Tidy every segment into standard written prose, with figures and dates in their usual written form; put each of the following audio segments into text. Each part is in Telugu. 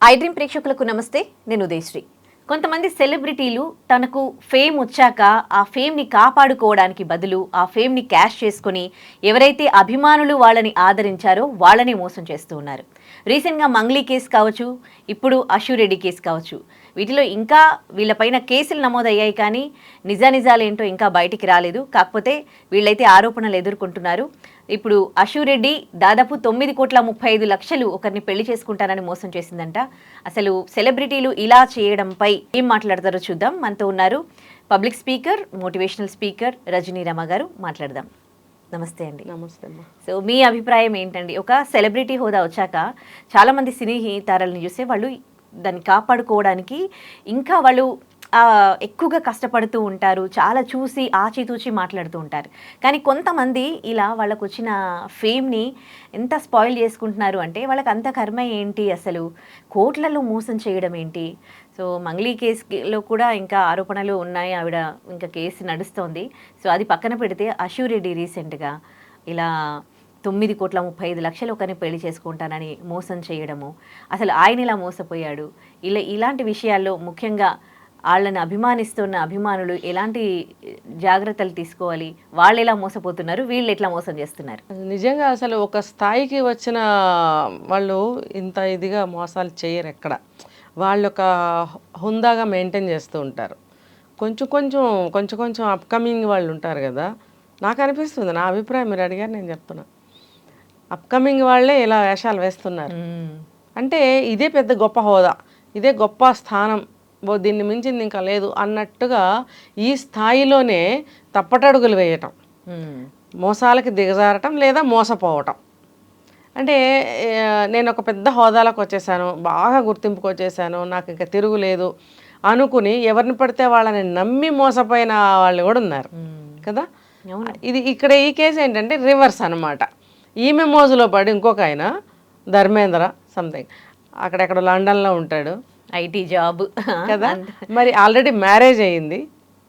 ఐ డ్రీమ్ ప్రేక్షకులకు నమస్తే. నేను ఉదయశ్రీ. కొంతమంది సెలబ్రిటీలు తనకు ఫేమ్ వచ్చాక ఆ ఫేమ్ని కాపాడుకోవడానికి బదులు ఆ ఫేమ్ని క్యాష్ చేసుకుని ఎవరైతే అభిమానులు వాళ్ళని ఆదరించారో వాళ్ళని మోసం చేస్తూ ఉన్నారు. రీసెంట్గా మంగ్లీ కేసు కావచ్చు, ఇప్పుడు అశురెడ్డి కేసు కావచ్చు, వీటిలో ఇంకా వీళ్ళపైన కేసులు నమోదయ్యాయి, కానీ నిజానిజాలేంటో ఇంకా బయటికి రాలేదు. కాకపోతే వీళ్ళైతే ఆరోపణలు ఎదుర్కొంటున్నారు. ఇప్పుడు అశురెడ్డి దాదాపు 9,35,00,000 ఒకరిని పెళ్లి చేసుకుంటానని మోసం చేసిందంట. అసలు సెలబ్రిటీలు ఇలా చేయడంపై ఏం మాట్లాడతారో చూద్దాం. మనతో ఉన్నారు public speaker, motivational speaker Rajani Rama garu. మాట్లాడదాం. నమస్తే అండి. నమస్తే అమ్మా. సో మీ అభిప్రాయం ఏంటండి? ఒక సెలబ్రిటీ హోదా వచ్చాక చాలామంది సినీ తారలను చూస్తే వాళ్ళు దాన్ని కాపాడుకోవడానికి ఇంకా వాళ్ళు ఎక్కువగా కష్టపడుతూ ఉంటారు, చాలా చూసి ఆచితూచి మాట్లాడుతూ ఉంటారు. కానీ కొంతమంది ఇలా వాళ్ళకు వచ్చిన ఫేమ్ని ఎంత స్పాయిల్ చేసుకుంటున్నారు అంటే వాళ్ళకి అంత కర్మ ఏంటి, అసలు కోట్లలో మోసం చేయడం ఏంటి? సో మంగ్లీ కేసులో కూడా ఇంకా ఆరోపణలు ఉన్నాయి, ఆవిడ ఇంకా కేసు నడుస్తోంది. సో అది పక్కన పెడితే అశురెడ్డి రీసెంట్గా ఇలా 9,35,00,000 ఒకరిని పెళ్లి చేసుకుంటానని మోసం చేయడము, అసలు ఆయన ఇలా మోసపోయాడు. ఇలాంటి విషయాల్లో ముఖ్యంగా వాళ్ళని అభిమానిస్తున్న అభిమానులు ఎలాంటి జాగ్రత్తలు తీసుకోవాలి? వాళ్ళు ఎలా మోసపోతున్నారు, వీళ్ళు ఎట్లా మోసం చేస్తున్నారు? నిజంగా అసలు ఒక స్థాయికి వచ్చిన వాళ్ళు ఇంత ఇదిగా మోసాలు చేయరు. ఎక్కడ వాళ్ళు ఒక హుందాగా మెయింటైన్ చేస్తూ ఉంటారు. కొంచెం అప్కమింగ్ వాళ్ళు ఉంటారు కదా. నాకు అనిపిస్తుంది, నా అభిప్రాయం మీరు అడిగారు, నేను చెప్తున్నా. అప్కమింగ్ వాళ్ళే ఇలా వేషాలు వేస్తున్నారు. అంటే ఇదే పెద్ద గొప్ప హోదా, ఇదే గొప్ప స్థానం, దీన్ని మించింది ఇంకా లేదు అన్నట్టుగా ఈ స్థాయిలోనే తప్పటడుగులు వేయటం, మోసాలకి దిగజారటం లేదా మోసపోవటం. అంటే నేను ఒక పెద్ద హోదాలకు వచ్చేసాను, బాగా గుర్తింపుకు వచ్చేసాను, నాకు ఇంకా తిరుగులేదు అనుకుని ఎవరిని పడితే వాళ్ళని నమ్మి మోసపోయిన వాళ్ళు కూడా ఉన్నారు కదా. ఇక్కడ ఈ కేసు ఏంటంటే రివర్స్ అనమాట. ఈమె మోజులో పడి ఇంకొక ఆయన ధర్మేంద్ర సంథింగ్ అక్కడెక్కడ లండన్లో ఉంటాడు, ఐటీ జాబ్ కదా. మరి ఆల్రెడీ మ్యారేజ్ అయ్యింది,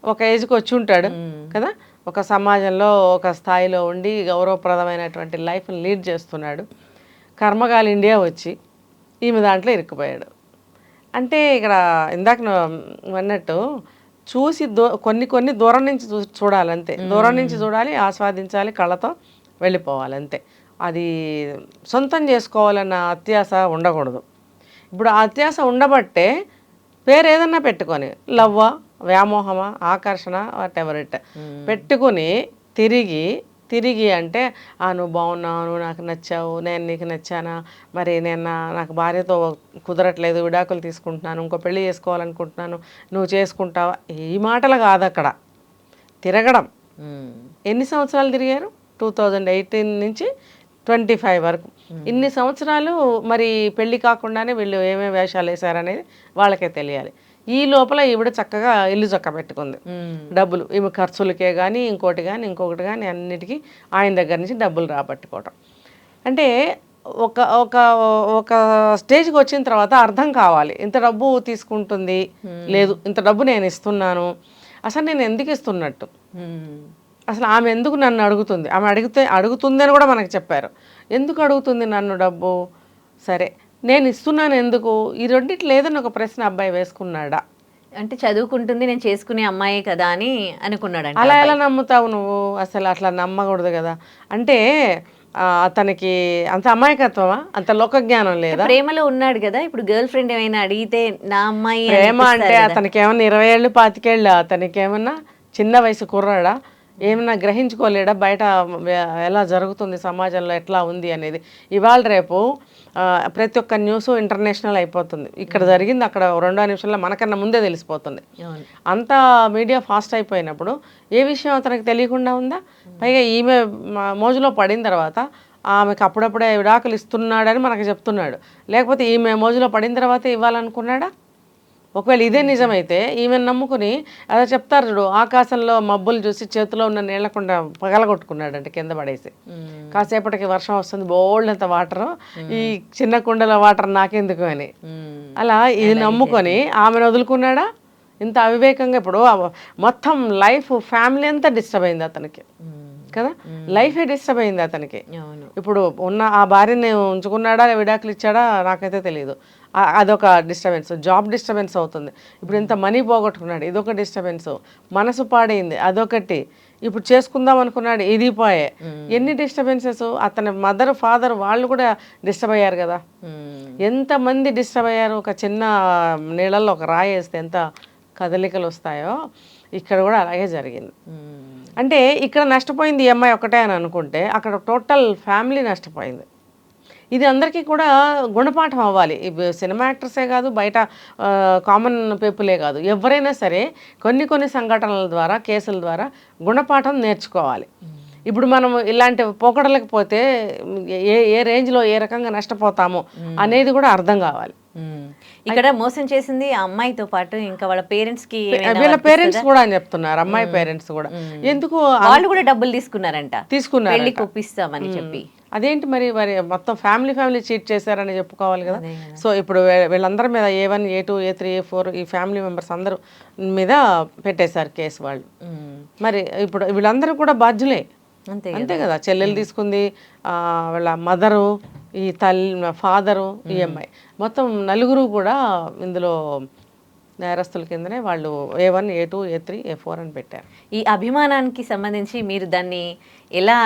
ఒక ఏజ్కి వచ్చి ఉంటాడు కదా, ఒక సమాజంలో ఒక స్థాయిలో ఉండి గౌరవప్రదమైనటువంటి లైఫ్ని లీడ్ చేస్తున్నాడు. కర్మగాలి ఇండియా వచ్చి ఈమె దాంట్లో ఇరుక్కుపోయాడు. అంటే ఇక్కడ ఇందాక అన్నట్టు చూసి కొన్ని దూరం నుంచి చూడాలి, అంతే. దూరం నుంచి చూడాలి, ఆస్వాదించాలి, కళ్ళతో వెళ్ళిపోవాలి, అంతే. అది సొంతం చేసుకోవాలన్న అత్యాశ ఉండకూడదు. ఇప్పుడు ఆ అత్యాశ ఉండబట్టే పేరు ఏదన్నా పెట్టుకొని లవ్వా, వ్యామోహమా, ఆకర్షణ, వాట్ ఎవర్ ఇట్ పెట్టుకుని తిరిగి అంటే నువ్వు బాగున్నావు, నువ్వు నాకు నచ్చావు, నేను నీకు నచ్చానా, మరి నాకు భార్యతో కుదరట్లేదు, విడాకులు తీసుకుంటున్నాను, ఇంకో పెళ్లి చేసుకోవాలనుకుంటున్నాను, నువ్వు చేసుకుంటావా, ఈ మాటలు కాదు అక్కడ తిరగడం. ఎన్ని సంవత్సరాలు తిరిగారు? 2018 నుంచి 25 వరకు. ఇన్ని సంవత్సరాలు మరి పెళ్లి కాకుండానే వీళ్ళు ఏమేమి వేషాలు వేశారనేది వాళ్ళకే తెలియాలి. ఈ లోపల ఈవిడ చక్కగా ఇల్లు చక్క పెట్టుకుంది, డబ్బులు ఈమె ఖర్చులకే కానీ ఇంకొకటి కానీ అన్నిటికీ ఆయన దగ్గర నుంచి డబ్బులు రాబట్టుకోవటం. అంటే ఒక ఒక ఒక స్టేజ్కి వచ్చిన తర్వాత అర్థం కావాలి, ఇంత డబ్బు తీసుకుంటుంది, లేదు ఇంత డబ్బు నేను ఇస్తున్నాను, అసలు నేను ఎందుకు ఇస్తున్నట్టు, అసలు ఆమె ఎందుకు నన్ను అడుగుతుంది, ఆమె అడుగుతుందని కూడా మనకు చెప్పారు. ఎందుకు అడుగుతుంది నన్ను డబ్బు, సరే నేను ఇస్తున్నాను ఎందుకు, ఈ రెండిట్లో లేదని ఒక ప్రశ్న అబ్బాయి వేసుకున్నాడా? అంటే చదువుకుంటుంది, నేను చేసుకునే అమ్మాయి కదా అని అనుకున్నాడు. అలా ఎలా నమ్ముతావు నువ్వు? అసలు అట్లా నమ్మకూడదు కదా. అంటే అతనికి అంత అమాయకత్వమా, అంత లోకజ్ఞానం లేదా? ప్రేమలో ఉన్నాడు కదా. ఇప్పుడు గర్ల్ ఫ్రెండ్ ఏమైనా అడిగితే నా అమ్మాయి ప్రేమ అంటే అతనికి ఏమన్నా 20 ఏళ్ళు 25 ఏళ్ళు, అతనికి ఏమన్నా చిన్న వయసు కుర్రాడా? ఏమన్నా గ్రహించుకోలేడా బయట ఎలా జరుగుతుంది, సమాజంలో ఎట్లా ఉంది అనేది? ఇవాళ రేపు ప్రతి ఒక్క న్యూస్ ఇంటర్నేషనల్ అయిపోతుంది. ఇక్కడ జరిగింది అక్కడ 2 నిమిషాల్లో మనకన్నా ముందే తెలిసిపోతుంది. అంతా మీడియా ఫాస్ట్ అయిపోయినప్పుడు ఏ విషయం అతనికి తెలియకుండా ఉందా? పైగా ఈమె మోజులో పడిన తర్వాత ఆమెకు అప్పుడప్పుడే విడాకులు ఇస్తున్నాడని మనకు చెప్తున్నాడు. లేకపోతే ఈమె మోజులో పడిన తర్వాత ఇవ్వాలనుకున్నాడా? ఒకవేళ ఇదే నిజమైతే ఈమెను నమ్ముకుని అదే చెప్తారు చూడు, ఆకాశంలో మబ్బులు చూసి చేతిలో ఉన్న నీళ్లకుండా పగలగొట్టుకున్నాడు అంటే కింద పడేసి. కాసేపటికి వర్షం వస్తుంది, బోల్డ్ అంత వాటర్, ఈ చిన్న కుండల వాటర్ నాకెందుకు అని. అలా ఇది నమ్ముకొని ఆమెను వదులుకున్నాడా? ఇంత అవివేకంగా. ఇప్పుడు మొత్తం లైఫ్, ఫ్యామిలీ అంతా డిస్టర్బ్ అయింది అతనికి కదా, లైఫే డిస్టర్బ్ అయింది అతనికి. ఇప్పుడు ఉన్న ఆ భార్యని ఉంచుకున్నాడా, విడాకులు ఇచ్చాడా నాకైతే తెలియదు. అదొక డిస్టర్బెన్స్. జాబ్ డిస్టర్బెన్స్ అవుతుంది. ఇప్పుడు ఇంత మనీ పోగొట్టుకున్నాడు, ఇదొక డిస్టర్బెన్స్. మనసు పాడైంది, అదొకటి. ఇప్పుడు చేసుకుందాం అనుకున్నాడు, ఇది పోయే. ఎన్ని డిస్టర్బెన్సెస్. అతని మదర్ ఫాదర్ వాళ్ళు కూడా డిస్టర్బ్ అయ్యారు కదా. ఎంతమంది డిస్టర్బ్ అయ్యారు. ఒక చిన్న నీళ్ళల్లో ఒక రాయి వేస్తే ఎంత కదలికలు వస్తాయో ఇక్కడ కూడా అలాగే జరిగింది. అంటే ఇక్కడ నష్టపోయింది ఈ అమ్మాయి ఒకటే అని అనుకుంటే అక్కడ టోటల్ ఫ్యామిలీ నష్టపోయింది. ఇది అందరికీ కూడా గుణపాఠం అవ్వాలి. సినిమా యాక్టర్సే కాదు, బయట కామన్ పీపులే కాదు, ఎవరైనా సరే కొన్ని సంఘటనల ద్వారా, కేసుల ద్వారా గుణపాఠం నేర్చుకోవాలి. ఇప్పుడు మనం ఇలాంటి పోకడలకు పోతే ఏ రేంజ్లో ఏ రకంగా నష్టపోతామో అనేది కూడా అర్థం కావాలి. ఇక్కడ మోసం చేసింది ఆ అమ్మాయితో పాటు ఇంకా వాళ్ళ పేరెంట్స్ కి, వీళ్ళ పేరెంట్స్ కూడా అని చెప్తున్నారు, అమ్మాయి పేరెంట్స్ కూడా. ఎందుకు వాళ్ళు కూడా డబ్బులు తీసుకున్నారు పెళ్లికి ఒప్పిస్తామని చెప్పి. అదేంటి మరి మొత్తం ఫ్యామిలీ చీట్ చేశారని చెప్పుకోవాలి కదా. సో ఇప్పుడు వీళ్ళందరి మీద A1, A2, A3, A4 ఈ ఫ్యామిలీ మెంబర్స్ అందరూ మీద పెట్టేశారు కేసు వాళ్ళు. మరి ఇప్పుడు వీళ్ళందరూ కూడా బాధ్యులే, అంతే కదా. చెల్లెలు తీసుకుంది, వాళ్ళ మదరు, ఈ ఫాదరు, ఈ అమ్మాయి, మొత్తం నలుగురు కూడా ఇందులో నేరస్తుల కిందనే వాళ్ళు A1, A2, A3, A4 అని పెట్టారు. ఈ అభిమానానికి సంబంధించి మీరు దాన్ని ఎలా,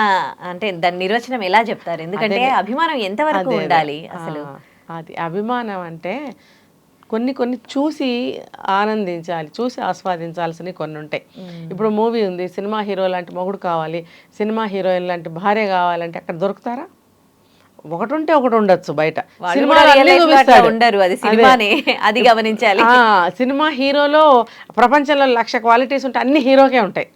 అంటే దాని నిర్వచనం ఎలా చెప్తారు? ఎందుకంటే అభిమానం ఎంతవరకు ఉండాలి అసలు? అది అభిమానం అంటే కొన్ని చూసి ఆనందించాలి, చూసి ఆస్వాదించాల్సినవి కొన్ని ఉంటాయి. ఇప్పుడు మూవీ ఉంది, సినిమా హీరో లాంటి మొగుడు కావాలి, సినిమా హీరోయిన్ లాంటి భార్య కావాలంటే అక్కడ దొరుకుతారా? ఒకటి ఉంటే ఒకటి ఉండొచ్చు బయట. అది గమనించాలి. సినిమా హీరోలో ప్రపంచంలో 1,00,000 క్వాలిటీస్ ఉంటే అన్ని హీరోకే ఉంటాయి.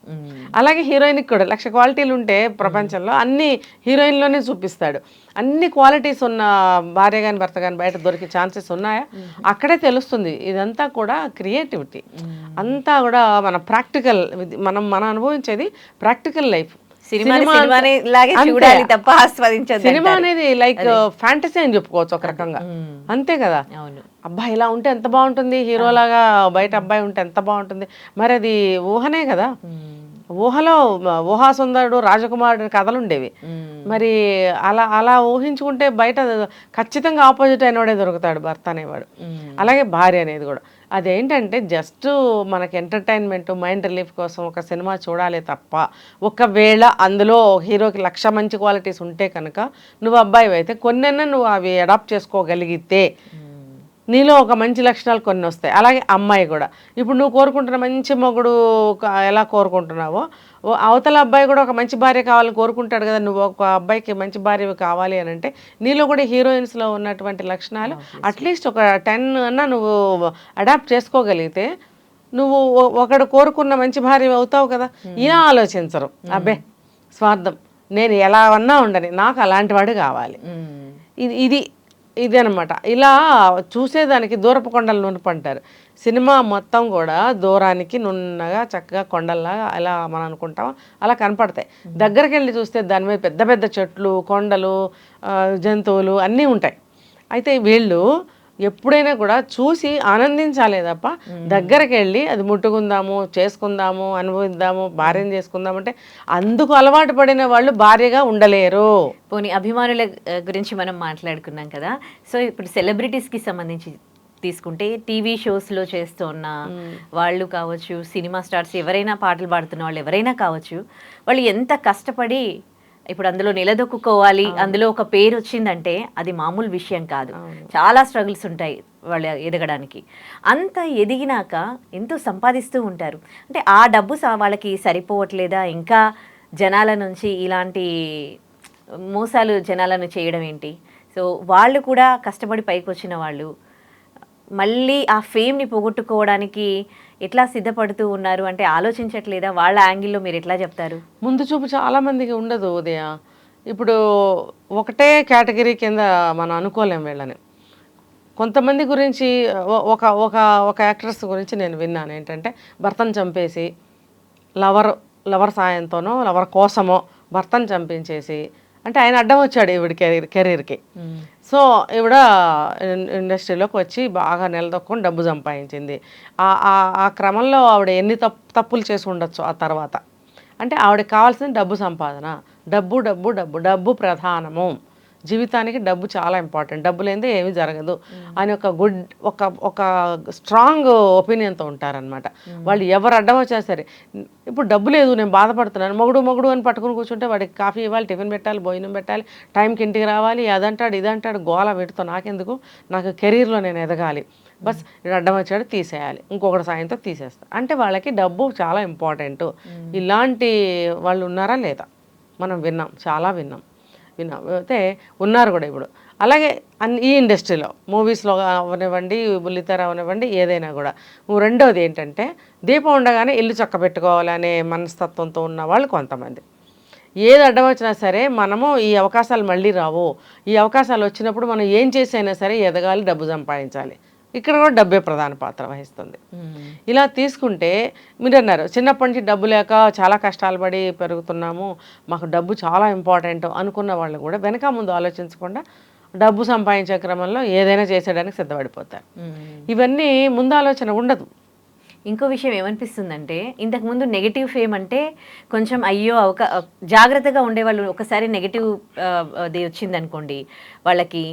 అలాగే హీరోయిన్కి కూడా 1,00,000 క్వాలిటీలు ఉంటే ప్రపంచంలో అన్ని హీరోయిన్లోనే చూపిస్తాడు. అన్ని క్వాలిటీస్ ఉన్న భార్య కానీ భర్త కానీ బయట దొరికే ఛాన్సెస్ ఉన్నాయా? అక్కడే తెలుస్తుంది. ఇదంతా కూడా క్రియేటివిటీ, అంతా కూడా మన ప్రాక్టికల్, మనం అనుభవించేది ప్రాక్టికల్ లైఫ్. సినిమా అనేది లైక్ ఫ్యాంటసీ అని చెప్పుకోవచ్చు ఒక రకంగా, అంతే కదా. అబ్బాయి ఇలా ఉంటే ఎంత బాగుంటుంది, హీరోలాగా బయట అబ్బాయి ఉంటే ఎంత బాగుంటుంది. మరి అది ఊహనే కదా. ఊహలో ఊహాసుందరుడు, రాజకుమారుడు కథలు ఉండేవి. మరి అలా ఊహించుకుంటే బయట ఖచ్చితంగా ఆపోజిట్ అయినవాడే దొరుకుతాడు భర్త అనేవాడు. అలాగే భార్య అనేది కూడా అదేంటంటే జస్ట్ మనకి ఎంటర్టైన్మెంట్, మైండ్ రిలీఫ్ కోసం ఒక సినిమా చూడాలి తప్ప, ఒకవేళ అందులో హీరోకి 1,00,000 మంచి క్వాలిటీస్ ఉంటే కనుక నువ్వు అబ్బాయి అయితే కొన్నైనా నువ్వు అవి అడాప్ట్ చేసుకోగలిగితే నీలో ఒక మంచి లక్షణాలు కొన్ని వస్తాయి. అలాగే అమ్మాయి కూడా ఇప్పుడు నువ్వు కోరుకుంటున్న మంచి మొగుడు ఎలా కోరుకుంటున్నావో అవతల అబ్బాయి కూడా ఒక మంచి భార్య కావాలని కోరుకుంటాడు కదా. నువ్వు ఒక అబ్బాయికి మంచి భార్య కావాలి అని అంటే నీలో కూడా హీరోయిన్స్లో ఉన్నటువంటి లక్షణాలు అట్లీస్ట్ ఒక 10 అన్నా నువ్వు అడాప్ట్ చేసుకోగలిగితే నువ్వు ఒకడు కోరుకున్న మంచి భార్య అవుతావు కదా. ఇలా ఆలోచించరు, అబ్బే స్వార్థం, నేను ఎలా అన్నా ఉండని, నాకు అలాంటి వాడు కావాలి. ఇది అనమాట. ఇలా చూసేదానికి దూరపు కొండలు నునుపు అంటారు. సినిమా మొత్తం కూడా దూరానికి నున్నగా చక్కగా కొండల్లాగా అలా మనం అనుకుంటాం, అలా కనపడతాయి. దగ్గరికి వెళ్ళి చూస్తే దాని మీద పెద్ద పెద్ద చెట్లు, కొండలు, జంతువులు అన్నీ ఉంటాయి. అయితే వీళ్ళు ఎప్పుడైనా కూడా చూసి ఆనందించాలే తప్ప దగ్గరికి వెళ్ళి అది ముట్టుకుందాము, చేసుకుందాము, అనుభవిద్దాము, భార్యను చేసుకుందాము అంటే అందుకు అలవాటు పడిన వాళ్ళు భార్యగా ఉండలేరు. పోనీ అభిమానుల గురించి మనం మాట్లాడుకున్నాం కదా. సో ఇప్పుడు సెలబ్రిటీస్కి సంబంధించి తీసుకుంటే టీవీ షోస్లో చేస్తున్న వాళ్ళు కావచ్చు, సినిమా స్టార్స్ ఎవరైనా, పాటలు పాడుతున్న వాళ్ళు ఎవరైనా కావచ్చు, వాళ్ళు ఎంత కష్టపడి ఇప్పుడు అందులో నిలదొక్కుకోవాలి, అందులో ఒక పేరు వచ్చిందంటే అది మామూలు విషయం కాదు. చాలా స్ట్రగుల్స్ ఉంటాయి వాళ్ళు ఎదగడానికి. అంత ఎదిగినాక ఎంతో సంపాదిస్తూ ఉంటారు. అంటే ఆ డబ్బు వాళ్ళకి సరిపోవట్లేదా? ఇంకా జనాల నుంచి ఇలాంటి మోసాలు జనాలను చేయడం ఏంటి? సో వాళ్ళు కూడా కష్టపడి పైకి వచ్చిన వాళ్ళు మళ్ళీ ఆ ఫేమ్ని పోగొట్టుకోవడానికి ఎట్లా సిద్ధపడుతూ ఉన్నారు అంటే ఆలోచించట్లేదా? వాళ్ళ యాంగిల్లో మీరు ఎట్లా చెప్తారు? ముందు చూపు చాలామందికి ఉండదు ఉదయ. ఇప్పుడు ఒకటే కేటగిరీ కింద మనం అనుకోలేం వీళ్ళని. కొంతమంది గురించి ఒక ఒక ఒక యాక్ట్రెస్ గురించి నేను విన్నాను ఏంటంటే, భర్తను చంపేసి లవర్ సాయంతోనో లవర్ కోసమో భర్తను చంపించేసి, అంటే ఆయన అడ్డం వచ్చాడు ఈవిడ కెరీర్కి. సో ఈవిడ ఇండస్ట్రీలోకి వచ్చి బాగా నిలదొక్కుని డబ్బు సంపాదించింది. ఆ క్రమంలో ఆవిడ ఎన్ని తప్పులు చేసి ఉండొచ్చు ఆ తర్వాత. అంటే ఆవిడకి కావాల్సిన డబ్బు సంపాదన, డబ్బు డబ్బు డబ్బు డబ్బు ప్రధానము. జీవితానికి డబ్బు చాలా ఇంపార్టెంట్, డబ్బు లేనిదే ఏమీ జరగదు అని ఒక గుడ్ ఒక స్ట్రాంగ్ ఒపీనియన్తో ఉంటారనమాట. వాళ్ళు ఎవరు అడ్డం వచ్చినా సరే, ఇప్పుడు డబ్బు లేదు నేను బాధపడుతున్నాను, మొగుడు అని పట్టుకుని కూర్చుంటే వాడికి కాఫీ ఇవ్వాలి, టిఫిన్ పెట్టాలి, భోజనం పెట్టాలి, టైంకి ఇంటికి రావాలి, అదంటాడు ఇదంటాడు, గోల వీటితో నాకెందుకు, నాకు కెరీర్లో నేను ఎదగాలి, బస్ అడ్డం వచ్చాడు తీసేయాలి, ఇంకొకటి సాయంతో తీసేస్తారు. అంటే వాళ్ళకి డబ్బు చాలా ఇంపార్టెంట్. ఇలాంటి వాళ్ళు ఉన్నారా లేదా మనం విన్నాం, చాలా విన్నాం అయితే ఉన్నారు కూడా ఇప్పుడు. అలాగే ఈ ఇండస్ట్రీలో మూవీస్లో అవనివ్వండి, బుల్లితెర అవనివ్వండి, ఏదైనా కూడా. రెండోది ఏంటంటే దీపం ఉండగానే ఇల్లు చక్కబెట్టుకోవాలనే మనస్తత్వంతో ఉన్న వాళ్ళు కొంతమంది. ఏది అడ్డం వచ్చినా సరే మనము ఈ అవకాశాలు మళ్ళీ రావు, ఈ అవకాశాలు వచ్చినప్పుడు మనం ఏం చేసైనా సరే ఎదగాలి, డబ్బు సంపాదించాలి. ఇక్కడ కూడా డబ్బే ప్రధాన పాత్ర వహిస్తుంది. ఇలా తీసుకుంటే మీరు అన్నారు చిన్నప్పటి నుంచి డబ్బు లేక చాలా కష్టాలు పడి పెరుగుతున్నాము, మాకు డబ్బు చాలా ఇంపార్టెంట్ అనుకున్న వాళ్ళు కూడా వెనక ముందు ఆలోచించకుండా డబ్బు సంపాదించే క్రమంలో ఏదైనా చేసేయడానికి సిద్ధపడిపోతారు. ఇవన్నీ ముందు ఆలోచన ఉండదు. ఇంకో విషయం ఏమనిపిస్తుందంటే ఇంతకుముందు నెగిటివ్ ఫేమ్ అంటే కొంచెం అయ్యో జాగ్రత్తగా ఉండేవాళ్ళు. ఒకసారి నెగిటివ్ అది వచ్చిందనుకోండి వాళ్ళకి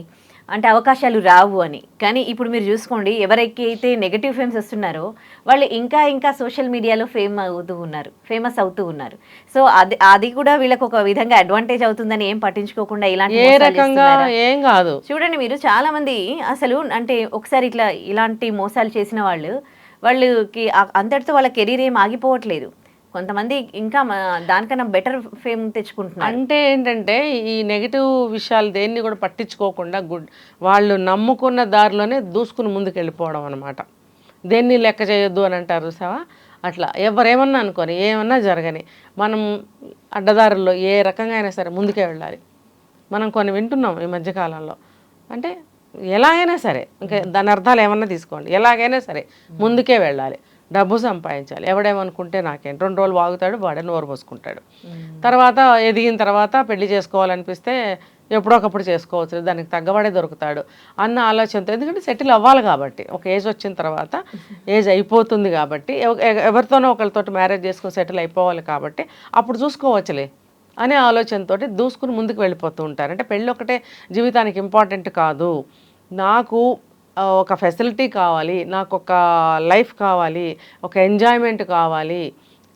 అంటే అవకాశాలు రావు అని. కానీ ఇప్పుడు మీరు చూసుకోండి, ఎవరికైతే నెగిటివ్ ఫేమ్స్ వస్తున్నారో వాళ్ళు ఇంకా సోషల్ మీడియాలో ఫేమస్ అవుతూ ఉన్నారు. సో అది కూడా వీళ్ళకి ఒక విధంగా అడ్వాంటేజ్ అవుతుందని ఏం పట్టించుకోకుండా ఇలాంటి ఏం కాదు. చూడండి మీరు చాలా మంది అసలు అంటే ఒకసారి ఇలాంటి మోసాలు చేసిన వాళ్ళకి అంతటితో వాళ్ళ కెరీర్ ఏం ఆగిపోవట్లేదు. కొంతమంది ఇంకా దానికన్నా బెటర్ ఫేమ్ తెచ్చుకుంటున్నారు. అంటే ఏంటంటే ఈ నెగిటివ్ విషయాలు దేన్ని కూడా పట్టించుకోకుండా వాళ్ళు నమ్ముకున్న దారిలోనే దూసుకుని ముందుకు వెళ్ళిపోవడం అనమాట. దేన్ని లెక్క చేయొద్దు అని అంటారు సావా, అట్లా ఎవరేమన్నా అనుకొని ఏమన్నా జరగని మనం అడ్డదారుల్లో ఏ రకంగా అయినా సరే ముందుకే వెళ్ళాలి. మనం కొన్ని వింటున్నాం ఈ మధ్యకాలంలో, అంటే ఎలాగైనా సరే ఇంకా దాని అర్థాలు ఏమన్నా తీసుకోండి, ఎలాగైనా సరే ముందుకే వెళ్ళాలి, డబ్బు సంపాదించాలి, ఎవడేమనుకుంటే నాకేం, 2 రోజులు వాగుతాడు, వాడే నోరు పోసుకుంటాడు. తర్వాత ఎదిగిన తర్వాత పెళ్లి చేసుకోవాలనిపిస్తే ఎప్పుడొకప్పుడు చేసుకోవచ్చు, దానికి తగ్గవాడే దొరుకుతాడు అన్న ఆలోచనతో. ఎందుకంటే సెటిల్ అవ్వాలి కాబట్టి, ఒక ఏజ్ వచ్చిన తర్వాత ఏజ్ అయిపోతుంది కాబట్టి, ఎవరితోనో ఒకరితోటి మ్యారేజ్ చేసుకుని సెటిల్ అయిపోవాలి కాబట్టి అప్పుడు చూసుకోవచ్చులే అనే ఆలోచనతో దూసుకుని ముందుకు వెళ్ళిపోతూ ఉంటారు. అంటే పెళ్ళి ఒకటే జీవితానికి ఇంపార్టెంట్ కాదు, నాకు ఒక ఫెసిలిటీ కావాలి, నాకు ఒక లైఫ్ కావాలి, ఒక ఎంజాయ్మెంట్ కావాలి,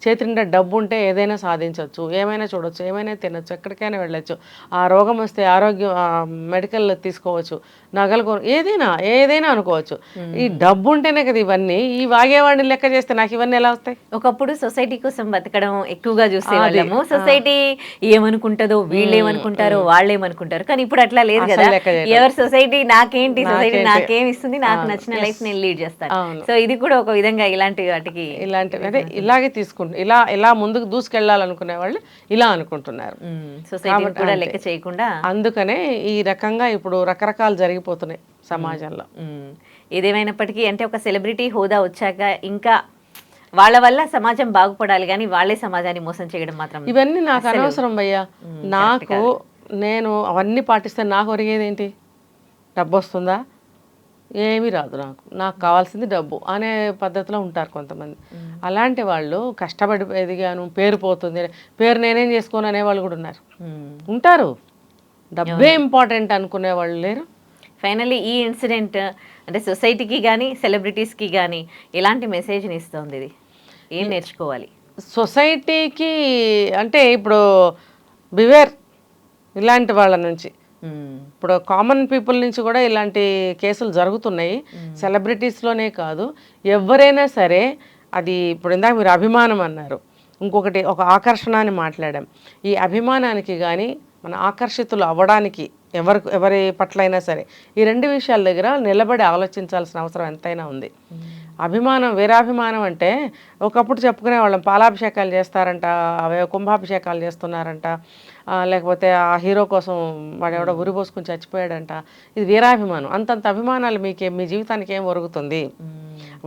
చేతి నిండా డబ్బు ఉంటే ఏదైనా సాధించవచ్చు, ఏమైనా చూడొచ్చు, ఏమైనా తినొచ్చు, ఎక్కడికైనా వెళ్ళొచ్చు, ఆ రోగం వస్తే ఆరోగ్యం మెడికల్ తీసుకోవచ్చు, నగలు ఏదైనా అనుకోవచ్చు. ఈ డబ్బు ఉంటేనే కదా ఇవన్నీ. ఈ వాగేవాడిని లెక్క చేస్తే నాకు ఇవన్నీ ఎలా వస్తాయి? ఒకప్పుడు సొసైటీ కోసం బతకడం ఎక్కువగా చూసేవాళ్ళము. సొసైటీ ఏమనుకుంటుందో, వీళ్ళు ఏమనుకుంటారో, వాళ్ళు ఏమనుకుంటారు. కానీ ఇప్పుడు అట్లా లేదు కదా. ఎవరి సొసైటీ నాకేంటి, సొసైటీ నాకేం ఇస్తుంది, నాకు నచ్చిన లైఫ్ నేను లీడ్ చేస్తాను. సో ఇది కూడా ఒక విధంగా ఇలాంటి వాటికి అదే ఇలాగే తీసుకుంటారు. ఇలా ముందుకు దూసుకెళ్లాలనుకునే వాళ్ళు ఇలా అనుకుంటున్నారు, సొసైటీ కూడా లెక్క చేయకుండా. అందుకనే ఈ రకంగా ఇప్పుడు రకరకాలు జరిగిపోతున్నాయి సమాజంలో. ఏదేమైనప్పటికీ అంటే ఒక సెలబ్రిటీ హోదా వచ్చాక ఇంకా వాళ్ళ వల్ల సమాజం బాగుపడాలి, కానీ వాళ్ళే సమాజాన్ని మోసం చేయడం మాత్రం ఇవన్నీ నాకు అనవసరం భయ్యా. నేను అవన్నీ పాటిస్తే నాకు ఒరిగేది ఏంటి? డబ్బు వస్తుందా? ఏమీ రాదు, నాకు కావాల్సింది డబ్బు అనే పద్ధతిలో ఉంటారు కొంతమంది. అలాంటి వాళ్ళు కష్టపడి ఎదిగాను, పేరు పోతుంది, పేరు నేనేం చేసుకోను అనేవాళ్ళు కూడా ఉంటారు. డబ్బే ఇంపార్టెంట్ అనుకునే వాళ్ళు లేరు. ఫైనల్లీ ఈ ఇన్సిడెంట్ అంటే సొసైటీకి కానీ సెలబ్రిటీస్కి కానీ ఎలాంటి మెసేజ్ని ఇస్తుంది? ఇది ఏం నేర్చుకోవాలి సొసైటీకి అంటే? ఇప్పుడు బివేర్ ఇలాంటి వాళ్ళ నుంచి. ఇప్పుడు కామన్ పీపుల్ నుంచి కూడా ఇలాంటి కేసులు జరుగుతున్నాయి, సెలబ్రిటీస్లోనే కాదు, ఎవరైనా సరే. అది ఇప్పుడు ఇందాక మీరు అభిమానం అన్నారు, ఇంకొకటి ఒక ఆకర్షణ అని మాట్లాడాం. ఈ అభిమానానికి కానీ మన ఆకర్షితులు అవ్వడానికి ఎవరి పట్లైనా సరే ఈ రెండు విషయాల దగ్గర నిలబడి ఆలోచించాల్సిన అవసరం ఎంతైనా ఉంది. అభిమానం, వీరాభిమానం అంటే ఒకప్పుడు చెప్పుకునే వాళ్ళం, పాలాభిషేకాలు చేస్తారంట, అవే కుంభాభిషేకాలు చేస్తున్నారంట, లేకపోతే ఆ హీరో కోసం వాడు ఎవడో ఉరి పోసుకుని చచ్చిపోయాడంట. ఇది వీరాభిమానం. అంతంత అభిమానాలు మీ జీవితానికి ఏం ఒరుగుతుంది?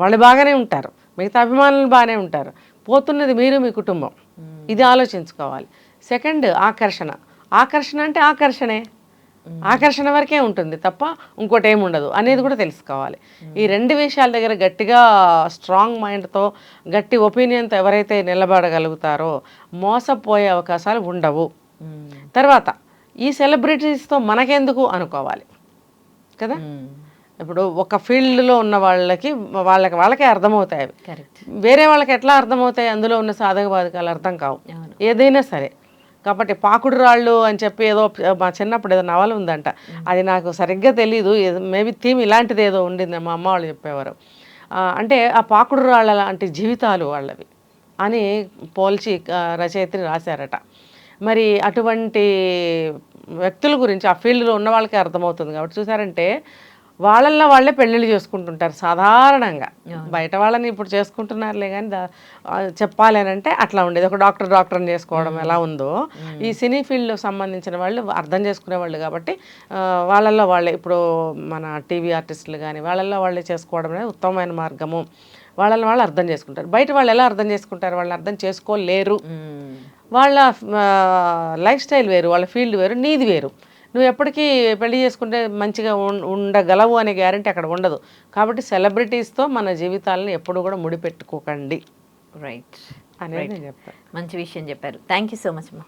వాళ్ళు బాగానే ఉంటారు, మిగతా అభిమానులు బాగానే ఉంటారు, పోతున్నది మీరు, మీ కుటుంబం. ఇది ఆలోచించుకోవాలి. సెకండ్ ఆకర్షణ. ఆకర్షణ అంటే ఆకర్షణే, ఆకర్షణ వరకే ఉంటుంది తప్ప ఇంకోటి ఏమి ఉండదు అనేది కూడా తెలుసుకోవాలి. ఈ రెండు విషయాల దగ్గర గట్టిగా స్ట్రాంగ్ మైండ్తో, గట్టి ఒపీనియన్తో ఎవరైతే నిలబడగలుగుతారో మోసపోయే అవకాశాలు ఉండవు. తర్వాత ఈ సెలబ్రిటీస్తో మనకెందుకు అనుకోవాలి కదా. ఇప్పుడు ఒక ఫీల్డ్లో ఉన్న వాళ్ళకే అర్థమవుతాయి అవి. కరెక్ట్. వేరే వాళ్ళకి ఎట్లా అర్థమవుతాయి, అందులో ఉన్న సాధక బాధకాలు అర్థం కావు ఏదైనా సరే. కాబట్టి పాకుడు రాళ్ళు అని చెప్పి ఏదో మా చిన్నప్పుడు ఏదో నవల ఉందంట, అది నాకు సరిగ్గా తెలీదు, మేబీ థీమ్ ఇలాంటిది ఏదో ఉండింది, మా అమ్మ వాళ్ళు చెప్పేవారు. అంటే ఆ పాకుడు రాళ్ళ లాంటి జీవితాలు వాళ్ళవి అని పోల్చి రచయిత్రి రాశారట. మరి అటువంటి వ్యక్తుల గురించి ఆ ఫీల్డ్లో ఉన్న వాళ్ళకే అర్థమవుతుంది. కాబట్టి చూసారంటే వాళ్ళల్లో వాళ్ళే పెళ్ళిళ్ళు చేసుకుంటుంటారు సాధారణంగా. బయట వాళ్ళని ఇప్పుడు చేసుకుంటున్నారులే కానీ చెప్పాలి అని అంటే అట్లా ఉండేది. ఒక డాక్టర్ని చేసుకోవడం ఎలా ఉందో ఈ సినీ ఫీల్డ్లో సంబంధించిన వాళ్ళు అర్థం చేసుకునే వాళ్ళు. కాబట్టి వాళ్ళల్లో వాళ్ళే ఇప్పుడు మన టీవీ ఆర్టిస్టులు కానీ వాళ్ళల్లో వాళ్ళే చేసుకోవడం అనేది ఉత్తమమైన మార్గము. వాళ్ళని వాళ్ళు అర్థం చేసుకుంటారు. బయట వాళ్ళు ఎలా అర్థం చేసుకుంటారు, వాళ్ళని అర్థం చేసుకోలేరు. వాళ్ళ లైఫ్ స్టైల్ వేరు, వాళ్ళ ఫీల్డ్ వేరు, నీది వేరు. నువ్వు ఎప్పటికీ పెళ్లి చేసుకుంటే మంచిగా ఉండగలవు అనే గ్యారంటీ అక్కడ ఉండదు. కాబట్టి సెలబ్రిటీస్తో మన జీవితాలను ఎప్పుడు కూడా ముడిపెట్టుకోకండి. రైట్ అనేది నేను చెప్తాను. మంచి విషయం చెప్పారు. థ్యాంక్ యూ సో మచ్ అమ్మా.